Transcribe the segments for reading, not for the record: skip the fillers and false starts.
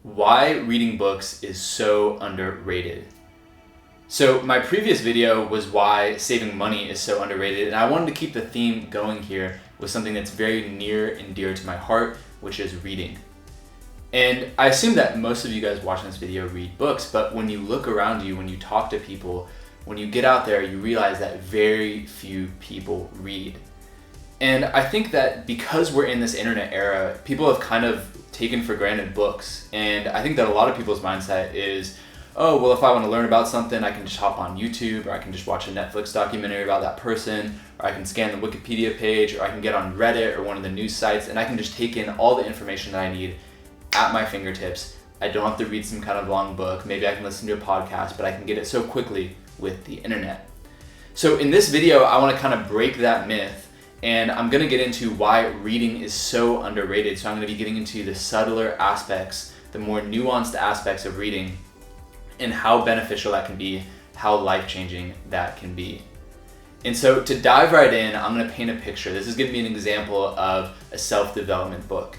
Why reading books is so underrated. So my previous video was why saving money is so underrated, and I wanted to keep the theme going here with something that's very near and dear to my heart, which is reading. And I assume that most of you guys watching this video read books, but when you look around you, when you talk to people, when you get out there, you realize that very few people read. And I think that because we're in this internet era, people have kind of taken for granted books. And I think that a lot of people's mindset is, oh, well, if I want to learn about something, I can just hop on YouTube, or I can just watch a Netflix documentary about that person, or I can scan the Wikipedia page, or I can get on Reddit or one of the news sites, and I can just take in all the information that I need at my fingertips. I don't have to read some kind of long book. Maybe I can listen to a podcast, but I can get it so quickly with the internet. So in this video, I want to kind of break that myth, and I'm going to get into why reading is so underrated. So I'm going to be getting into the subtler aspects, the more nuanced aspects of reading, and how beneficial that can be, how life-changing that can be. And so to dive right in, I'm going to paint a picture. This is going to be an example of a self-development book.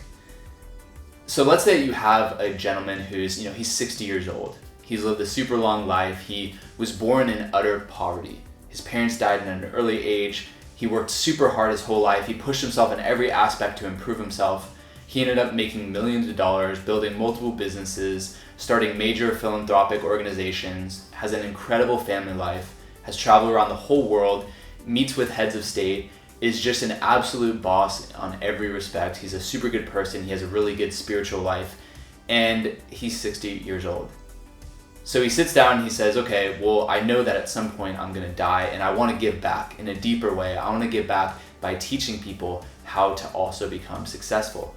So let's say you have a gentleman who's, he's 60 years old. He's lived a super long life. He was born in utter poverty. His parents died at an early age. He worked super hard his whole life. He pushed himself in every aspect to improve himself. He ended up making millions of dollars, building multiple businesses, starting major philanthropic organizations, has an incredible family life, has traveled around the whole world, meets with heads of state, is just an absolute boss on every respect. He's a super good person. He has a really good spiritual life, and he's 60 years old. So he sits down and he says, okay, well, I know that at some point I'm gonna die, and I wanna give back in a deeper way. I wanna give back by teaching people how to also become successful.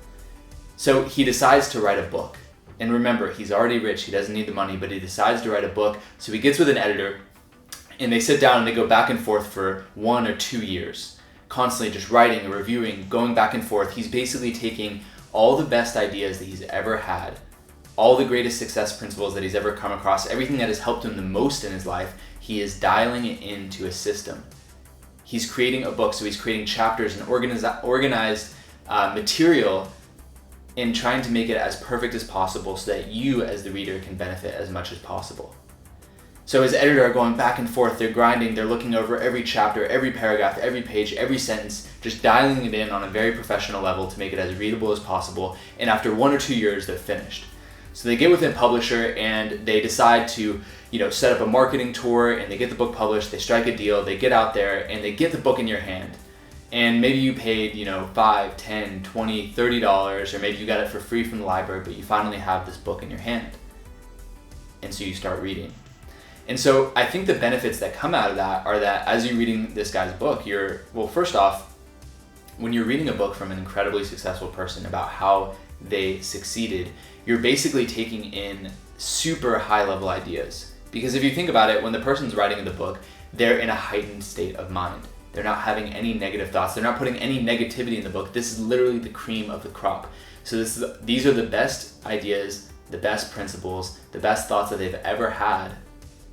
So he decides to write a book. And remember, he's already rich, he doesn't need the money, but he decides to write a book. So he gets with an editor, and they sit down and they go back and forth for 1 or 2 years, constantly just writing, reviewing, going back and forth. He's basically taking all the best ideas that he's ever had, all the greatest success principles that he's ever come across, everything that has helped him the most in his life, he is dialing it into a system. He's creating a book, so he's creating chapters and organized material and trying to make it as perfect as possible so that you as the reader can benefit as much as possible. So his editor are going back and forth, they're grinding, they're looking over every chapter, every paragraph, every page, every sentence, just dialing it in on a very professional level to make it as readable as possible. And after 1 or 2 years, they're finished. So they get with a publisher and they decide to, set up a marketing tour, and they get the book published, they strike a deal, they get out there and they get the book in your hand. And maybe you paid, $5, $10, $20, $30, or maybe you got it for free from the library, but you finally have this book in your hand. And so you start reading. And so I think the benefits that come out of that are that as you're reading this guy's book, first off, when you're reading a book from an incredibly successful person about how they succeeded, you're basically taking in super high level ideas. Because if you think about it, when the person's writing the book, they're in a heightened state of mind. They're not having any negative thoughts. They're not putting any negativity in the book. This is literally the cream of the crop. So these are the best ideas, the best principles, the best thoughts that they've ever had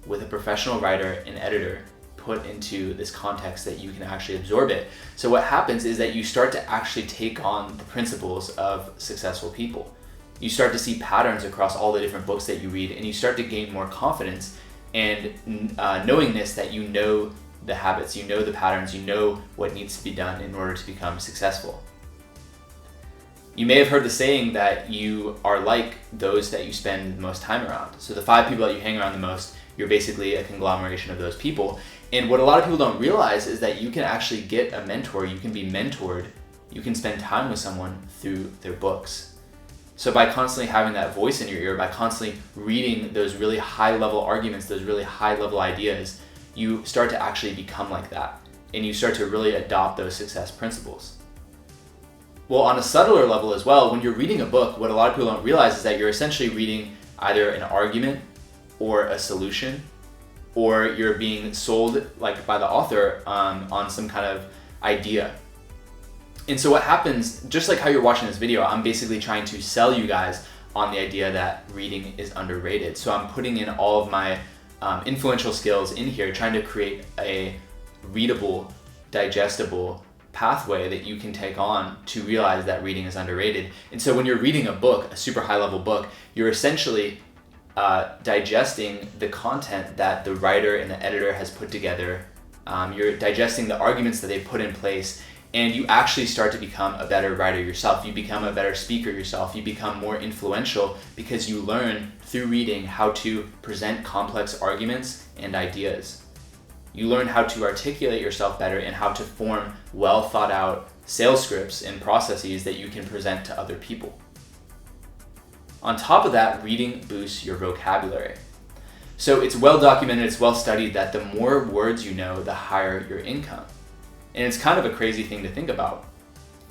with a professional writer and editor put into this context that you can actually absorb it. So what happens is that you start to actually take on the principles of successful people. You start to see patterns across all the different books that you read, and you start to gain more confidence and knowingness that you know the habits, you know the patterns, you know what needs to be done in order to become successful. You may have heard the saying that you are like those that you spend the most time around. So the 5 people that you hang around the most, you're basically a conglomeration of those people. And what a lot of people don't realize is that you can actually get a mentor, you can be mentored, you can spend time with someone through their books. So by constantly having that voice in your ear, by constantly reading those really high level arguments, those really high level ideas, you start to actually become like that, and you start to really adopt those success principles. Well, on a subtler level as well, when you're reading a book, what a lot of people don't realize is that you're essentially reading either an argument or a solution, or you're being sold like by the author on some kind of idea. And so what happens, just like how you're watching this video, I'm basically trying to sell you guys on the idea that reading is underrated. So I'm putting in all of my influential skills in here, trying to create a readable, digestible, pathway that you can take on to realize that reading is underrated. And so when you're reading a book, a super high level book, you're essentially digesting the content that the writer and the editor has put together. You're digesting the arguments that they put in place, and you actually start to become a better writer yourself. You become a better speaker yourself. You become more influential because you learn through reading how to present complex arguments and ideas. You learn how to articulate yourself better and how to form well thought out sales scripts and processes that you can present to other people. On top of that, reading boosts your vocabulary. So it's well documented, it's well studied that the more words you know, the higher your income. And it's kind of a crazy thing to think about.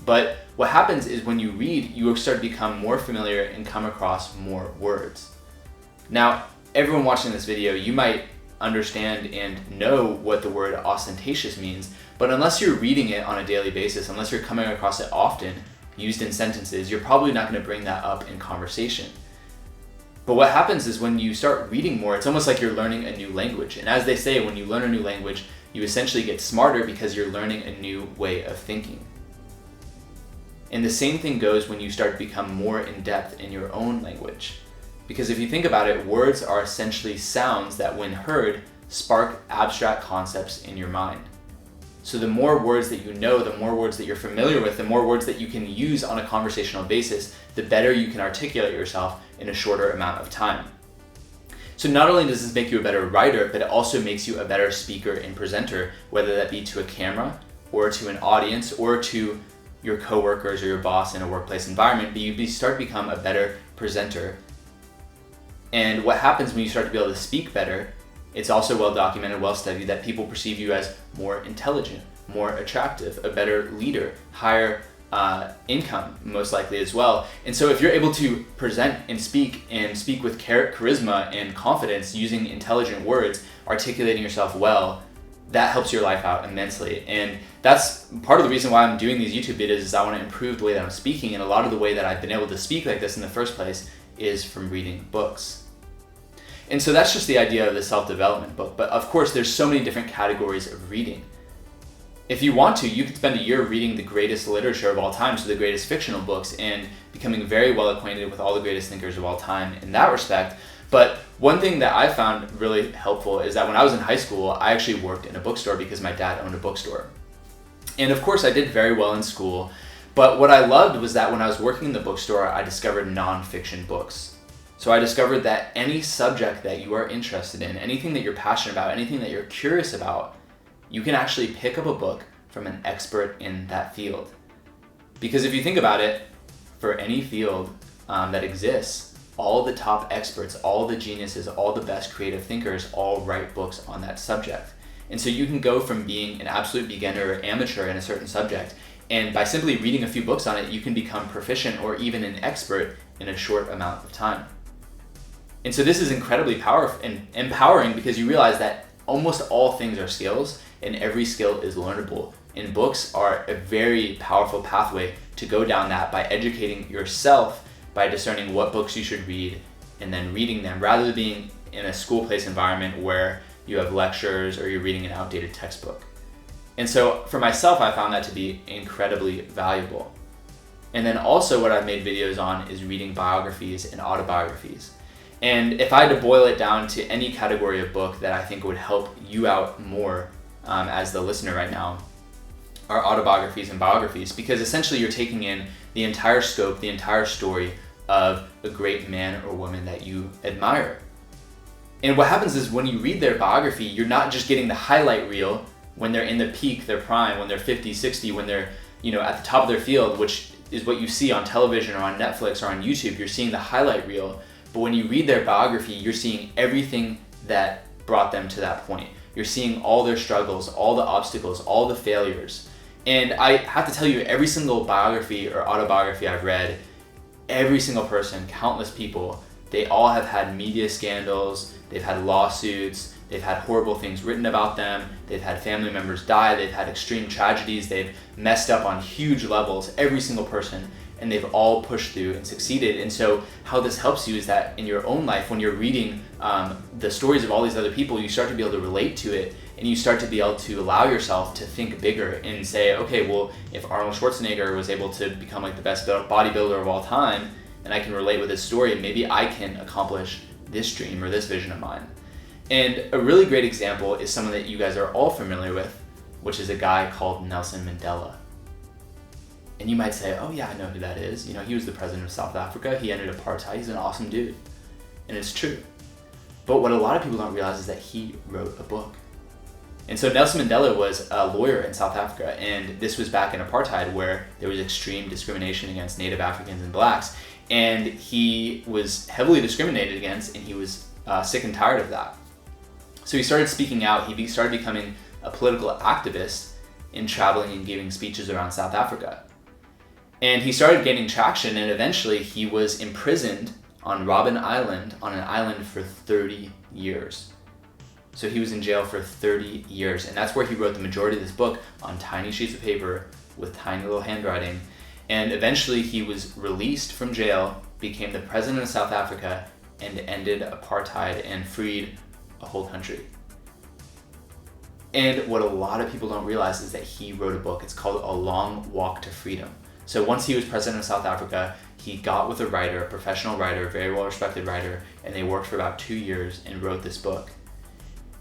But what happens is when you read, you start to become more familiar and come across more words. Now, everyone watching this video, you might understand and know what the word ostentatious means, but unless you're reading it on a daily basis, unless you're coming across it often, used in sentences, you're probably not going to bring that up in conversation. But what happens is when you start reading more, it's almost like you're learning a new language. And as they say, when you learn a new language, you essentially get smarter because you're learning a new way of thinking. And the same thing goes when you start to become more in depth in your own language. Because if you think about it, words are essentially sounds that when heard, spark abstract concepts in your mind. So the more words that you know, the more words that you're familiar with, the more words that you can use on a conversational basis, the better you can articulate yourself in a shorter amount of time. So not only does this make you a better writer, but it also makes you a better speaker and presenter, whether that be to a camera or to an audience or to your coworkers or your boss in a workplace environment, but you start to become a better presenter. And what happens when you start to be able to speak better, it's also well documented, well studied, that people perceive you as more intelligent, more attractive, a better leader, higher income, most likely as well. And so if you're able to present and speak with charisma and confidence using intelligent words, articulating yourself well, that helps your life out immensely. And that's part of the reason why I'm doing these YouTube videos, is I want to improve the way that I'm speaking. And a lot of the way that I've been able to speak like this in the first place is from reading books. And so that's just the idea of the self-development book. But of course, there's so many different categories of reading. If you want to, you could spend a year reading the greatest literature of all time, so the greatest fictional books, and becoming very well acquainted with all the greatest thinkers of all time in that respect. But one thing that I found really helpful is that when I was in high school, I actually worked in a bookstore because my dad owned a bookstore. And of course, I did very well in school. But what I loved was that when I was working in the bookstore, I discovered nonfiction books. So I discovered that any subject that you are interested in, anything that you're passionate about, anything that you're curious about, you can actually pick up a book from an expert in that field. Because if you think about it, for any field that exists, all the top experts, all the geniuses, all the best creative thinkers all write books on that subject. And so you can go from being an absolute beginner or amateur in a certain subject, and by simply reading a few books on it, you can become proficient or even an expert in a short amount of time. And so this is incredibly powerful and empowering because you realize that almost all things are skills and every skill is learnable. And books are a very powerful pathway to go down that by educating yourself, by discerning what books you should read and then reading them, rather than being in a school-place environment where you have lectures or you're reading an outdated textbook. And so for myself, I found that to be incredibly valuable. And then also what I've made videos on is reading biographies and autobiographies. And if I had to boil it down to any category of book that I think would help you out more as the listener right now, are autobiographies and biographies, because essentially you're taking in the entire scope, the entire story of a great man or woman that you admire. And what happens is when you read their biography, you're not just getting the highlight reel when they're in the peak, their prime, when they're 50, 60, when they're at the top of their field, which is what you see on television or on Netflix or on YouTube. You're seeing the highlight reel. But when you read their biography, you're seeing everything that brought them to that point. You're seeing all their struggles, all the obstacles, all the failures. And I have to tell you, every single biography or autobiography I've read, every single person, countless people, they all have had media scandals, they've had lawsuits, they've had horrible things written about them, they've had family members die, they've had extreme tragedies, they've messed up on huge levels, every single person. and they've all pushed through and succeeded. And so how this helps you is that in your own life, when you're reading the stories of all these other people, you start to be able to relate to it, and you start to be able to allow yourself to think bigger and say, okay, well, if Arnold Schwarzenegger was able to become like the best bodybuilder of all time, and I can relate with his story, maybe I can accomplish this dream or this vision of mine. And a really great example is someone that you guys are all familiar with, which is a guy called Nelson Mandela. And you might say, oh yeah, I know who that is. You know, he was the president of South Africa. He ended apartheid. He's an awesome dude. And it's true. But what a lot of people don't realize is that he wrote a book. And so Nelson Mandela was a lawyer in South Africa, and this was back in apartheid where there was extreme discrimination against Native Africans and blacks. And he was heavily discriminated against, and he was sick and tired of that. So he started speaking out. He started becoming a political activist in traveling and giving speeches around South Africa. And he started gaining traction, and eventually he was imprisoned on Robben Island, on an island for 30 years. So he was in jail for 30 years, and that's where he wrote the majority of this book on tiny sheets of paper with tiny little handwriting. And eventually he was released from jail, became the president of South Africa, and ended apartheid and freed a whole country. And what a lot of people don't realize is that he wrote a book. It's called A Long Walk to Freedom. So once he was president of South Africa, he got with a writer, a professional writer, a very well-respected writer, and they worked for about 2 years and wrote this book.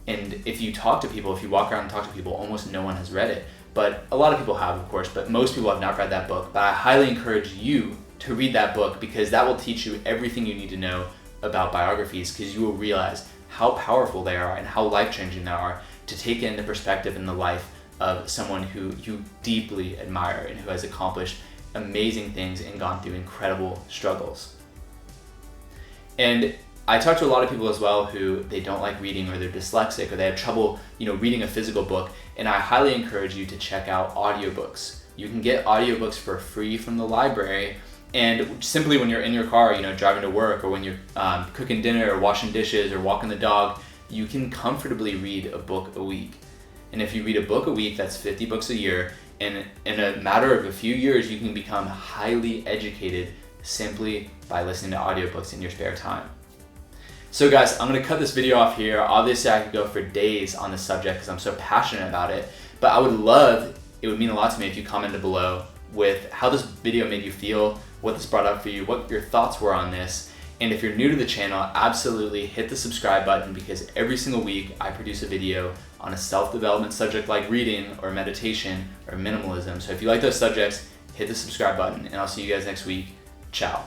And if you talk to people, if you walk around and talk to people, almost no one has read it. But a lot of people have, of course, but most people have not read that book. But I highly encourage you to read that book, because that will teach you everything you need to know about biographies, because you will realize how powerful they are and how life-changing they are to take into perspective in the life of someone who you deeply admire and who has accomplished amazing things and gone through incredible struggles. And I talk to a lot of people as well who they don't like reading, or they're dyslexic, or they have trouble, reading a physical book, and I highly encourage you to check out audiobooks. You can get audiobooks for free from the library, and simply when you're in your car, driving to work, or when you're cooking dinner or washing dishes or walking the dog, you can comfortably read a book a week. And if you read a book a week, that's 50 books a year, and in a matter of a few years, you can become highly educated simply by listening to audiobooks in your spare time. So guys, I'm gonna cut this video off here. Obviously, I could go for days on this subject because I'm so passionate about it, but I would love, it would mean a lot to me if you commented below with how this video made you feel, what this brought up for you, what your thoughts were on this. And if you're new to the channel, absolutely hit the subscribe button, because every single week I produce a video on a self-development subject like reading or meditation or minimalism. So if you like those subjects, hit the subscribe button, and I'll see you guys next week. Ciao.